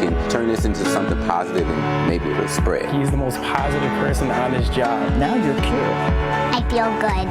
can turn this into something positive and maybe it'll spread. He's the most positive person on his job. Now you're cured. I feel good.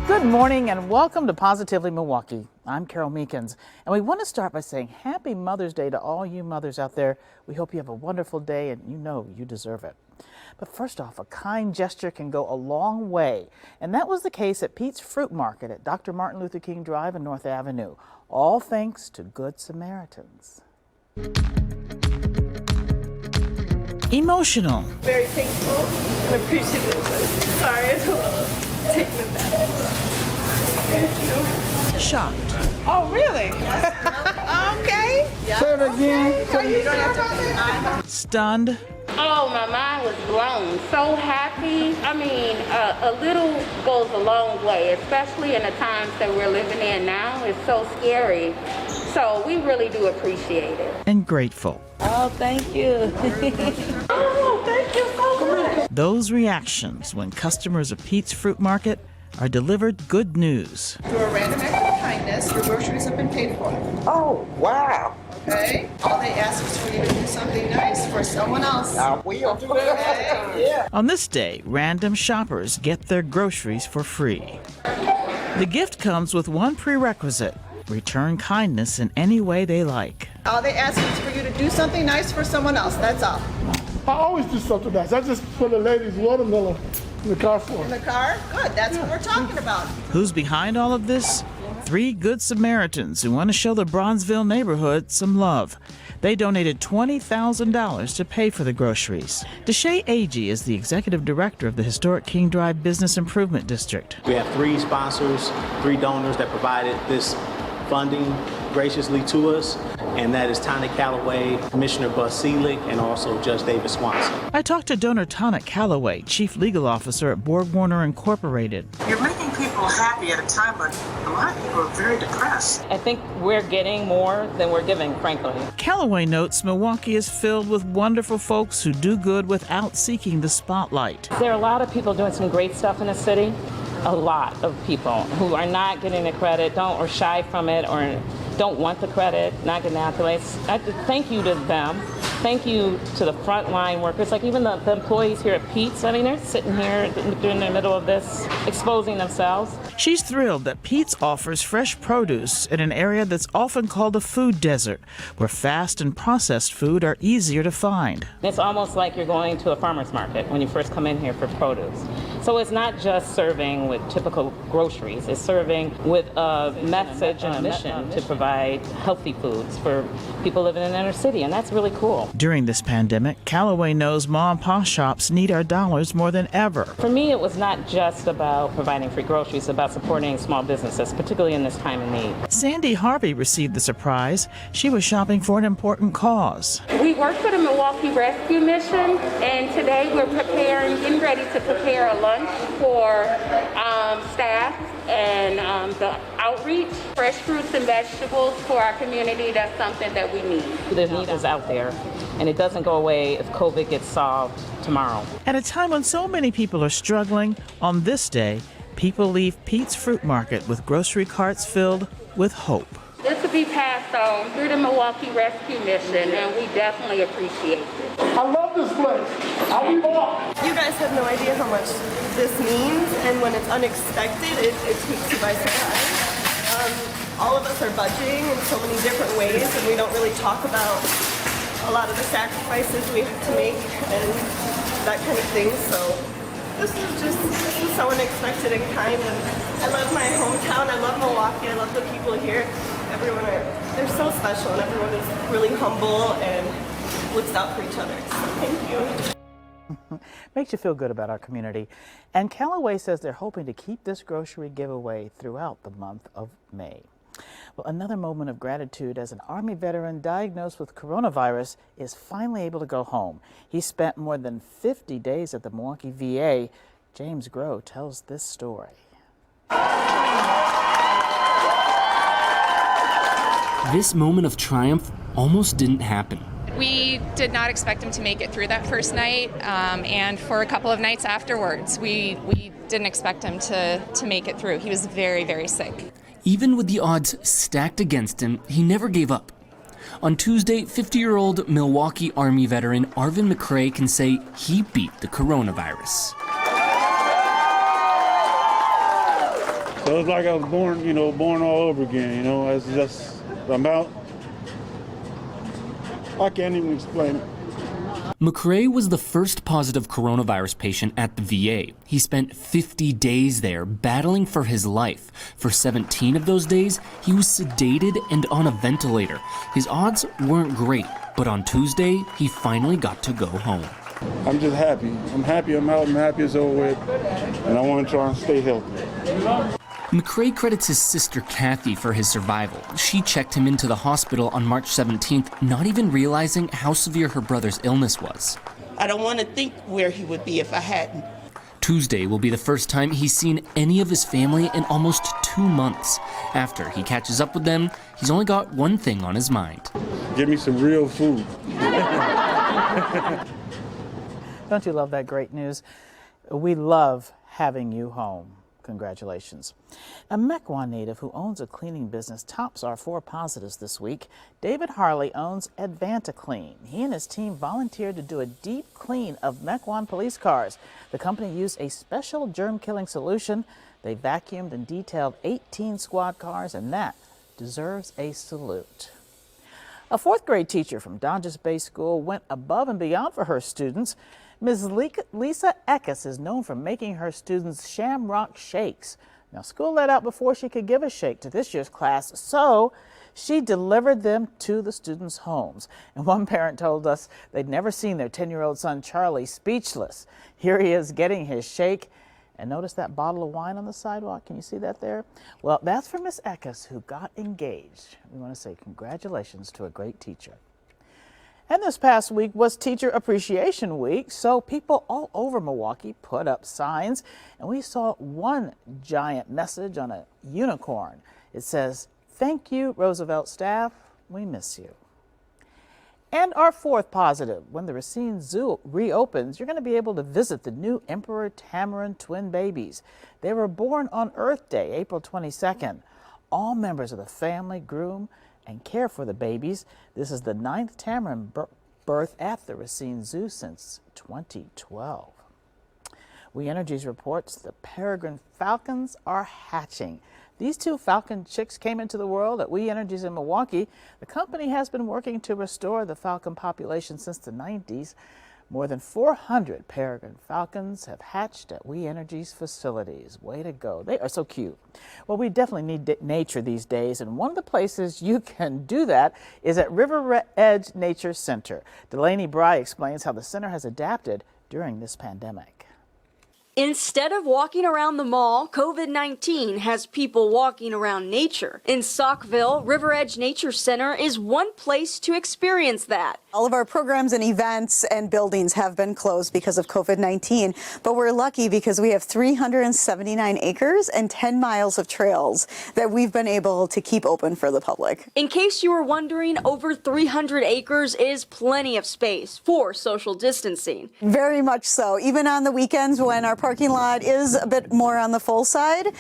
Good morning and welcome to Positively Milwaukee. I'm Carole Meekins, and we want to start by saying Happy Mother's Day to all you mothers out there. We hope you have a wonderful day, and you know you deserve it. But first off, a kind gesture can go a long way, and that was the case at Pete's Fruit Market at Dr. Martin Luther King Drive and North Avenue, all thanks to Good Samaritans. Emotional. Very thankful and appreciative. Sorry, I don't take it back. Shocked. Oh, really? Okay. Say it again. Stunned. Oh, my mind was blown. So happy. I mean, a little goes a long way, especially in the times that we're living in now. It's so scary. So we really do appreciate it. And grateful. Oh, thank you. Oh, thank you so much. Those reactions when customers of Pete's Fruit Market are delivered good news. Through a random act of kindness, your groceries have been paid for. Oh, wow. Okay? All they ask is for you to do something nice for someone else. I will do that. Yeah. On this day, random shoppers get their groceries for free. The gift comes with one prerequisite: return kindness in any way they like. All they ask is for you to do something nice for someone else. That's all. I always do something nice. I just put a lady's watermelon in the car for In her. the car? Good. That's what we're talking about. Who's behind all of this? 3 Good Samaritans who want to show the Bronzeville neighborhood some love. They donated $20,000 to pay for the groceries. Deshae Agee is the executive director of the historic King Drive Business Improvement District. We have 3 sponsors, 3 donors that provided this funding graciously to us, and that is Tonic Calloway, Commissioner Buzz Seelig, and also Judge David Swanson. I talked to donor Tonic Calloway, Chief Legal Officer at Borg Warner Incorporated. You're making people happy at a time when a lot of people are very depressed. I think we're getting more than we're giving, frankly. Calloway notes Milwaukee is filled with wonderful folks who do good without seeking the spotlight. There are a lot of people doing some great stuff in the city. A lot of people who are not getting the credit, or shy from it, or don't want the credit, not getting accolades. Thank you to them. Thank you to the frontline workers, like even the employees here at Pete's. I mean, they're sitting here during the middle of this, exposing themselves. She's thrilled that Pete's offers fresh produce in an area that's often called a food desert, where fast and processed food are easier to find. It's almost like you're going to a farmer's market when you first come in here for produce. So it's not just serving with typical groceries, it's serving with a message and a mission to provide healthy foods for people living in the inner city, and that's really cool. During this pandemic, Calloway knows mom and pop shops need our dollars more than ever. For me, it was not just about providing free groceries, it's about supporting small businesses, particularly in this time of need. Sandy Harvey received the surprise. She was shopping for an important cause. We work for the Milwaukee Rescue Mission, and today we're getting ready to prepare a lunch for staff and the outreach, fresh fruits and vegetables for our community. That's something that we need. The need is out there, and it doesn't go away if COVID gets solved tomorrow. At a time when so many people are struggling, on this day, people leave Pete's Fruit Market with grocery carts filled with hope. This will be passed on through the Milwaukee Rescue Mission, and we definitely appreciate it. I love this place. I'll be back. You guys have no idea how much this means, and when it's unexpected, it takes you by surprise. All of us are budgeting in so many different ways, and we don't really talk about a lot of the sacrifices we have to make and that kind of thing. So this is so unexpected and kind, and I love my hometown. I love Milwaukee. I love the people here. Everyone, they're so special, and everyone is really humble and looks out for each other. So thank you. Makes you feel good about our community. And Calloway says they're hoping to keep this grocery giveaway throughout the month of May. Well, another moment of gratitude as an Army veteran diagnosed with coronavirus is finally able to go home. He spent more than 50 days at the Milwaukee VA. James Groh tells this story. This moment of triumph almost didn't happen. We did not expect him to make it through that first night, and for a couple of nights afterwards, we didn't expect him to make it through. He was very, very sick. Even with the odds stacked against him, he never gave up. On Tuesday, 50-year-old Milwaukee Army veteran Arvin McRae can say he beat the coronavirus. So it's like I was born all over again, it's just, I'm out. I can't even explain it. McRae was the first positive coronavirus patient at the VA. He spent 50 days there battling for his life. For 17 of those days, he was sedated and on a ventilator. His odds weren't great, but on Tuesday, he finally got to go home. I'm just happy. I'm happy I'm out. I'm happy it's over with, and I want to try and stay healthy. McRae credits his sister Kathy for his survival. She checked him into the hospital on March 17th, not even realizing how severe her brother's illness was. I don't want to think where he would be if I hadn't. Tuesday will be the first time he's seen any of his family in almost 2 months. After he catches up with them, he's only got one thing on his mind. Give me some real food. Don't you love that great news? We love having you home. Congratulations. A Mequon native who owns a cleaning business tops our 4 positives this week. David Harley owns AdvantaClean. He and his team volunteered to do a deep clean of Mequon police cars. The company used a special germ-killing solution. They vacuumed and detailed 18 squad cars, and that deserves a salute. A 4th grade teacher from Dodges Bay School went above and beyond for her students. Ms. Lisa Eckes is known for making her students shamrock shakes. Now, school let out before she could give a shake to this year's class, so she delivered them to the students' homes. And one parent told us they'd never seen their 10-year-old son Charlie speechless. Here he is getting his shake. And notice that bottle of wine on the sidewalk. Can you see that there? Well, that's for Miss Eckes, who got engaged. We want to say congratulations to a great teacher. And this past week was Teacher Appreciation Week, so people all over Milwaukee put up signs, and we saw one giant message on a unicorn. It says, "Thank you, Roosevelt staff, we miss you." And our 4th positive, when the Racine Zoo reopens, you're going to be able to visit the new Emperor Tamarin twin babies. They were born on Earth Day, April 22nd. All members of the family groom and care for the babies. This is the 9th tamarin birth at the Racine Zoo since 2012. We Energies reports the peregrine falcons are hatching. These 2 falcon chicks came into the world at We Energies in Milwaukee. The company has been working to restore the falcon population since the 90s. More than 400 peregrine falcons have hatched at We Energies facilities. Way to go. They are so cute. Well, we definitely need nature these days, and one of the places you can do that is at River Edge Nature Center. Delaney Bry explains how the center has adapted during this pandemic. Instead of walking around the mall, COVID-19 has people walking around nature. In Saukville, River Edge Nature Center is one place to experience that. All of our programs and events and buildings have been closed because of COVID-19, but we're lucky because we have 379 acres and 10 miles of trails that we've been able to keep open for the public. In case you were wondering, over 300 acres is plenty of space for social distancing. Very much so. Even on the weekends when our parking lot is a bit more on the full side,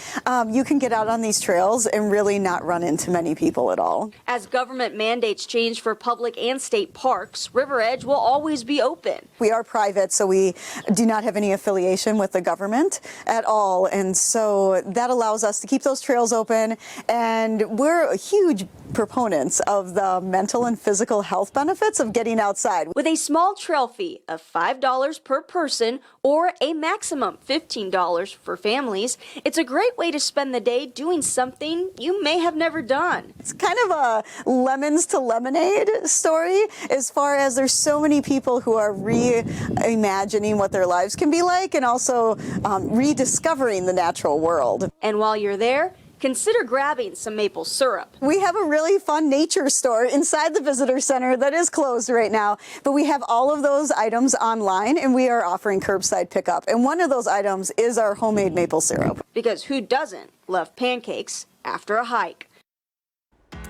you can get out on these trails and really not run into many people at all. As government mandates change for public and state parks, River Edge will always be open. We are private, so we do not have any affiliation with the government at all, and so that allows us to keep those trails open, and we're huge proponents of the mental and physical health benefits of getting outside. With a small trail fee of $5 per person or a maximum $15 for families, it's a great way to spend the day doing something you may have never done. It's kind of a lemons to lemonade story, as far as there's so many people who are reimagining what their lives can be like and also rediscovering the natural world. And while you're there, consider grabbing some maple syrup. We have a really fun nature store inside the visitor center that is closed right now, but we have all of those items online and we are offering curbside pickup. And one of those items is our homemade maple syrup. Because who doesn't love pancakes after a hike?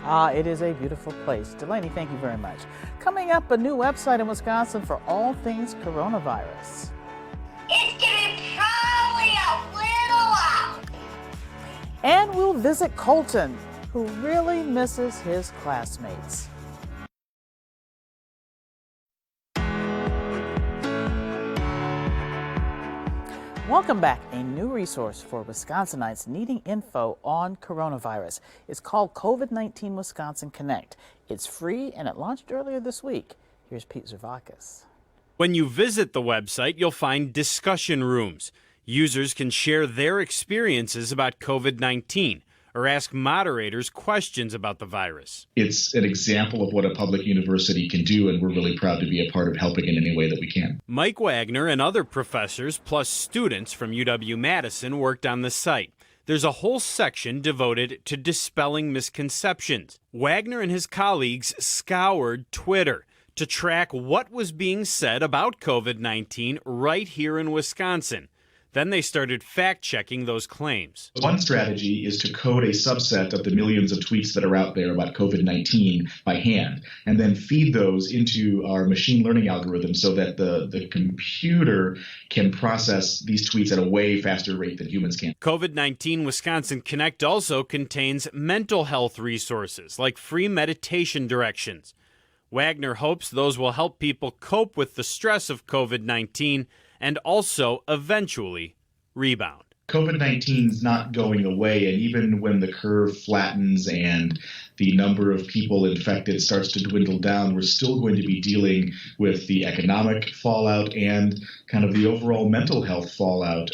It is a beautiful place. Delaney, thank you very much. Coming up, a new website in Wisconsin for all things coronavirus. It's getting probably a little out. And we'll visit Colton, who really misses his classmates. Welcome back. A new resource for Wisconsinites needing info on coronavirus. It's called COVID-19 Wisconsin Connect. It's free and it launched earlier this week. Here's Pete Zervakis. When you visit the website, you'll find discussion rooms. Users can share their experiences about COVID-19 or ask moderators questions about the virus. It's an example of what a public university can do, and we're really proud to be a part of helping in any way that we can. Mike Wagner and other professors, plus students from UW-Madison, worked on the site. There's a whole section devoted to dispelling misconceptions. Wagner and his colleagues scoured Twitter to track what was being said about COVID-19 right here in Wisconsin. Then they started fact-checking those claims. One strategy is to code a subset of the millions of tweets that are out there about COVID-19 by hand, and then feed those into our machine learning algorithm so that the computer can process these tweets at a way faster rate than humans can. COVID-19 Wisconsin Connect also contains mental health resources like free meditation directions. Wagner hopes those will help people cope with the stress of COVID-19 and also eventually rebound. COVID-19 is not going away, and even when the curve flattens and the number of people infected starts to dwindle down, we're still going to be dealing with the economic fallout and kind of the overall mental health fallout.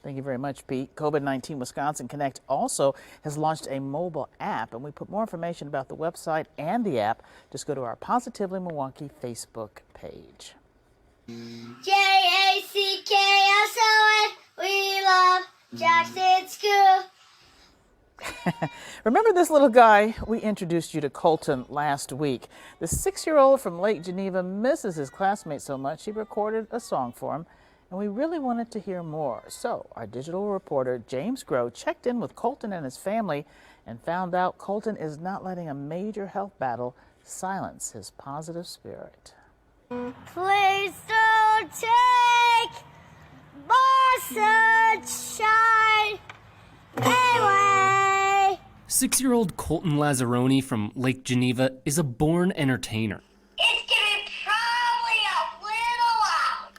Thank you very much, Pete. COVID-19 Wisconsin Connect also has launched a mobile app, and we put more information about the website and the app. Just go to our Positively Milwaukee Facebook page. Jackson, we love Jackson School. Remember this little guy? We introduced you to Colton last week. The 6-year-old from Lake Geneva misses his classmates so much he recorded a song for him, and we really wanted to hear more. So our digital reporter James Groh checked in with Colton and his family and found out Colton is not letting a major health battle silence his positive spirit. Please don't take my sunshine away. 6-year-old Colton Lazar Oni from Lake Geneva is a born entertainer. It's getting probably a little out.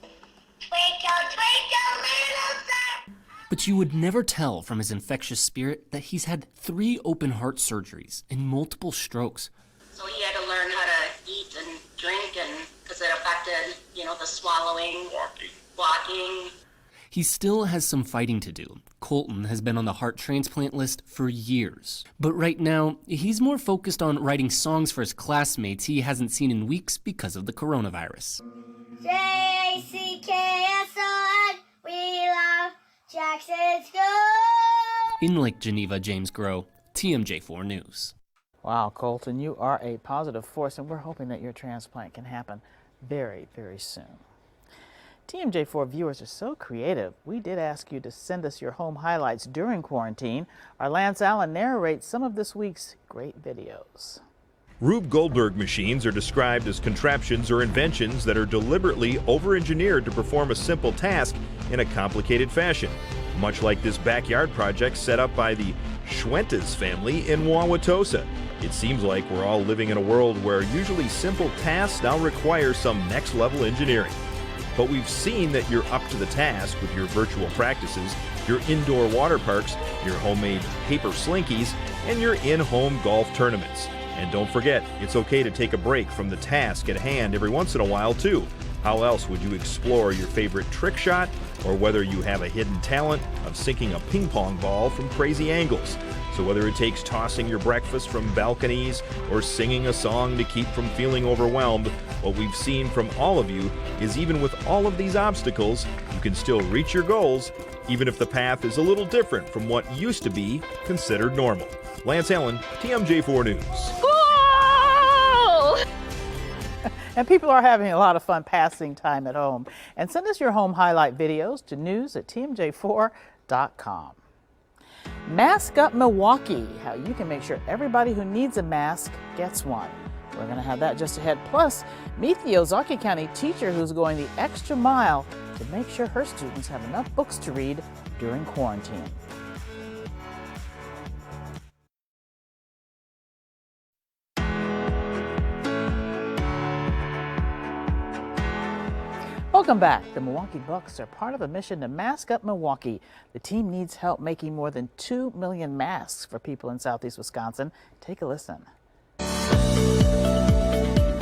Twinkle, twinkle, little star. But you would never tell from his infectious spirit that he's had 3 open heart surgeries and multiple strokes. So he had to learn how to eat and drink, and because it affected, the swallowing, walking. He still has some fighting to do. Colton has been on the heart transplant list for years. But right now, he's more focused on writing songs for his classmates he hasn't seen in weeks because of the coronavirus. Jackson, we love Jackson School. In Lake Geneva, James Groh, TMJ4 News. Wow, Colton, you are a positive force, and we're hoping that your transplant can happen very, very soon. TMJ4 viewers are so creative. We did ask you to send us your home highlights during quarantine. Our Lance Allen narrates some of this week's great videos. Rube Goldberg machines are described as contraptions or inventions that are deliberately over-engineered to perform a simple task in a complicated fashion, much like this backyard project set up by the Schwentes family in Wauwatosa. It seems like we're all living in a world where usually simple tasks now require some next-level engineering. But we've seen that you're up to the task with your virtual practices, your indoor water parks, your homemade paper slinkies, and your in-home golf tournaments. And don't forget, it's okay to take a break from the task at hand every once in a while, too. How else would you explore your favorite trick shot, or whether you have a hidden talent of sinking a ping pong ball from crazy angles? So whether it takes tossing your breakfast from balconies or singing a song to keep from feeling overwhelmed, what we've seen from all of you is even with all of these obstacles, you can still reach your goals, even if the path is a little different from what used to be considered normal. Lance Allen, TMJ4 News. School! And people are having a lot of fun passing time at home. And send us your home highlight videos to news@tmj4.com. Mascot Milwaukee, how you can make sure everybody who needs a mask gets one. We're going to have that just ahead. Plus, meet the Ozaukee County teacher who's going the extra mile to make sure her students have enough books to read during quarantine. Welcome back. The Milwaukee Bucks are part of a mission to mask up Milwaukee. The team needs help making more than 2 million masks for people in southeast Wisconsin. Take a listen.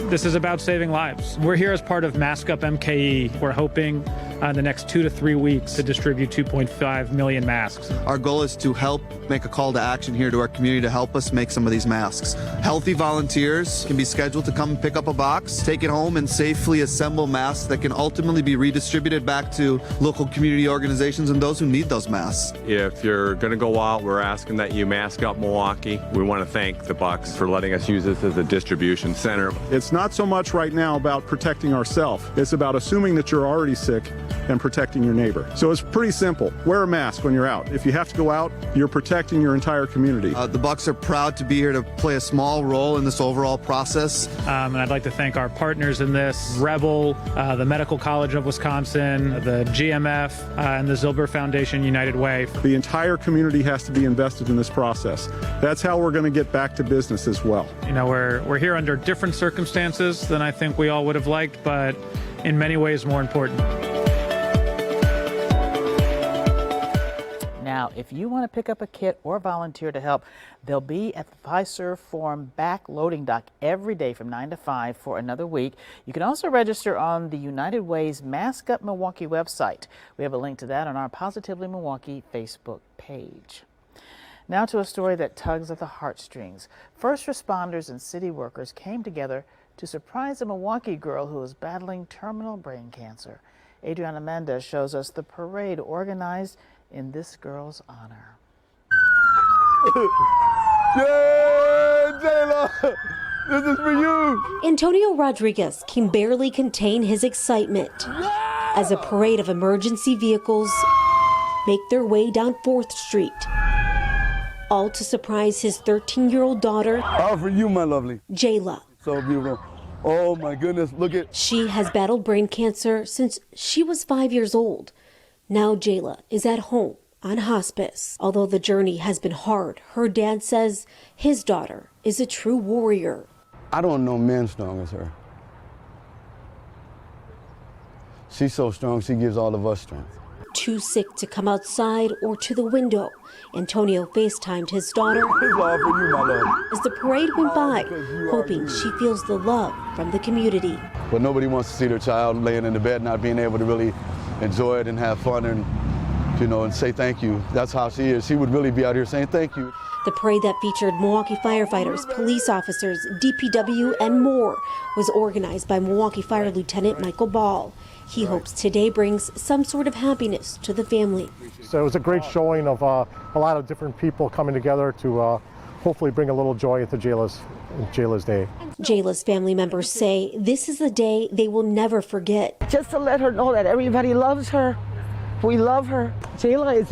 This is about saving lives. We're here as part of Mask Up MKE. We're hoping in the next 2 to 3 weeks to distribute 2.5 million masks. Our goal is to help make a call to action here to our community to help us make some of these masks. Healthy volunteers can be scheduled to come pick up a box, take it home, and safely assemble masks that can ultimately be redistributed back to local community organizations and those who need those masks. If you're going to go out, we're asking that you mask up Milwaukee. We want to thank the Bucks for letting us use this as a distribution center. It's not so much right now about protecting ourselves. It's about assuming that you're already sick and protecting your neighbor. So it's pretty simple. Wear a mask when you're out. If you have to go out, you're protecting your entire community. The Bucks are proud to be here to play a small role in this overall process. And I'd like to thank our partners in this, Rebel, the Medical College of Wisconsin, the GMF, and the Zilber Foundation United Way. The entire community has to be invested in this process. That's how we're going to get back to business as well. You know, we're here under different circumstances than I think we all would have liked, but in many ways more important. Now, if you want to pick up a kit or volunteer to help, they'll be at the Fiserv Forum back loading dock every day from 9 to 5 for another week. You can also register on the United Way's Mask Up Milwaukee website. We have a link to that on our Positively Milwaukee Facebook page. Now to a story that tugs at the heartstrings. First responders and city workers came together to surprise a Milwaukee girl who was battling terminal brain cancer. Adriana Mendez shows us the parade organized in this girl's honor. Yeah, Jayla, this is for you. Antonio Rodriguez can barely contain his excitement as a parade of emergency vehicles make their way down 4th Street, all to surprise his 13-year-old daughter. All for you, my lovely. Jayla. So beautiful. Oh my goodness, look at. She has battled brain cancer since she was 5 years old. Now Jayla is at home on hospice. Although the journey has been hard, her dad says his daughter is a true warrior. I don't know men strong as her. She's so strong, she gives all of us strength. Too sick to come outside or to the window, Antonio FaceTimed his daughter It's all for you, my love. as the parade went by, hoping she feels the love from the community. But nobody wants to see their child laying in the bed not being able to really enjoy it and have fun and, you know, and say thank you. That's how she is. She would really be out here saying thank you. The parade that featured Milwaukee firefighters, police officers, DPW, and more was organized by Milwaukee Fire Lieutenant Michael Ball. He hopes today brings some sort of happiness to the family. So it was a great showing of a lot of different people coming together to hopefully bring a little joy into Jayla's day. Jayla's family members say this is a day they will never forget. Just to let her know that everybody loves her. We love her. Jayla is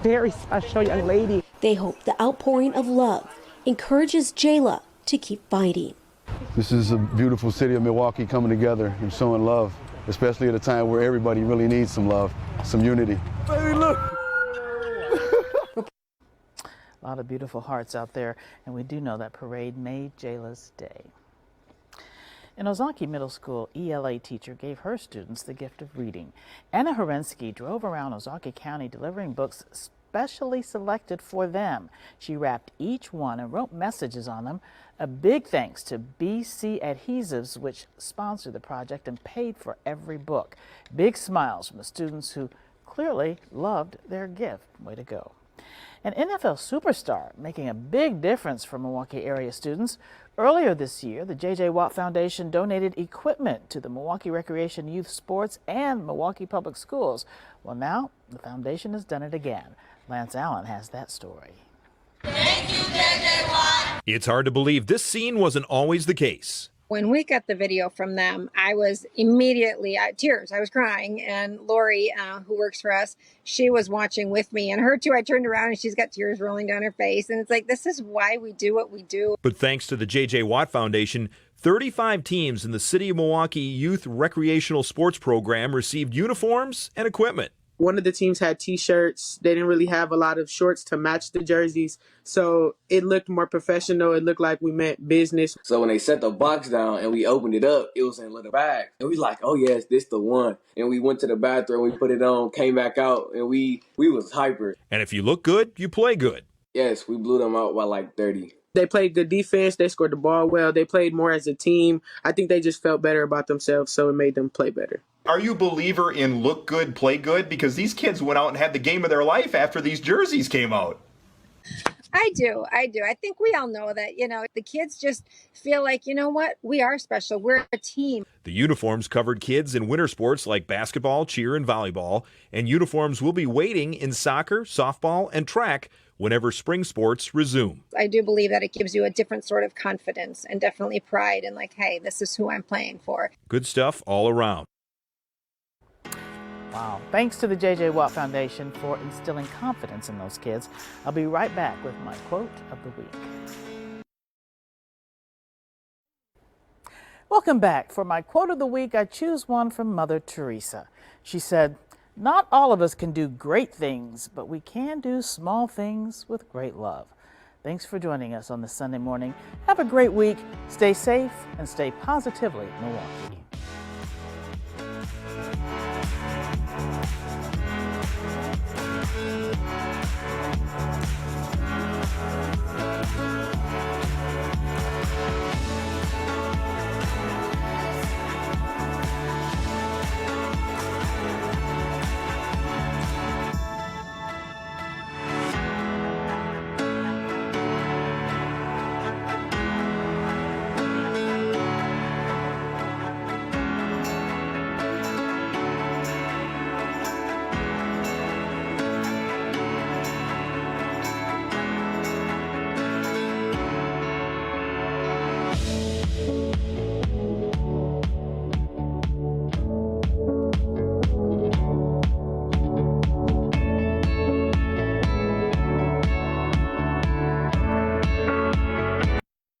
very special young lady. They hope the outpouring of love encourages Jayla to keep fighting. This is a beautiful city of Milwaukee coming together and showing love, especially at a time where everybody really needs some love, some unity. Baby, look. A lot of beautiful hearts out there, and we do know that parade made Jayla's day. An Ozaukee Middle School ELA teacher gave her students the gift of reading. Anna Horensky drove around Ozaukee County delivering books specially selected for them. She wrapped each one and wrote messages on them. A big thanks to BC Adhesives, which sponsored the project and paid for every book. Big smiles from the students who clearly loved their gift. Way to go. An NFL superstar making a big difference for Milwaukee area students. Earlier this year, the J.J. Watt Foundation donated equipment to the Milwaukee Recreation Youth Sports and Milwaukee Public Schools. Well, now the foundation has done it again. Lance Allen has that story. It's hard to believe this scene wasn't always the case. When we got the video from them, I was immediately tears. I was crying. And Lori, who works for us, she was watching with me. And her too, I turned around and she's got tears rolling down her face. And it's like, this is why we do what we do. But thanks to the J.J. Watt Foundation, 35 teams in the City of Milwaukee Youth Recreational Sports Program received uniforms and equipment. One of the teams had T-shirts. They didn't really have a lot of shorts to match the jerseys, so it looked more professional. It looked like we meant business. So when they set the box down and we opened it up, it was in a little bag. And we like, oh yes, this the one. And we went to the bathroom, we put it on, came back out, and we was hyper. And if you look good, you play good. Yes, we blew them out by like 30. They played good defense. They scored the ball well. They played more as a team. I think they just felt better about themselves, so it made them play better. Are you a believer in look good, play good? Because these kids went out and had the game of their life after these jerseys came out. I do. I think we all know that, the kids just feel like, what? We are special. We're a team. The uniforms covered kids in winter sports like basketball, cheer, and volleyball, and uniforms will be waiting in soccer, softball, and track whenever spring sports resume. I do believe that it gives you a different sort of confidence and definitely pride in like, hey, this is who I'm playing for. Good stuff all around. Wow. Thanks to the J.J. Watt Foundation for instilling confidence in those kids. I'll be right back with my quote of the week. Welcome back. For my quote of the week, I choose one from Mother Teresa. She said, "Not all of us can do great things, but we can do small things with great love." Thanks for joining us on this Sunday morning. Have a great week. Stay safe and stay positively Milwaukee.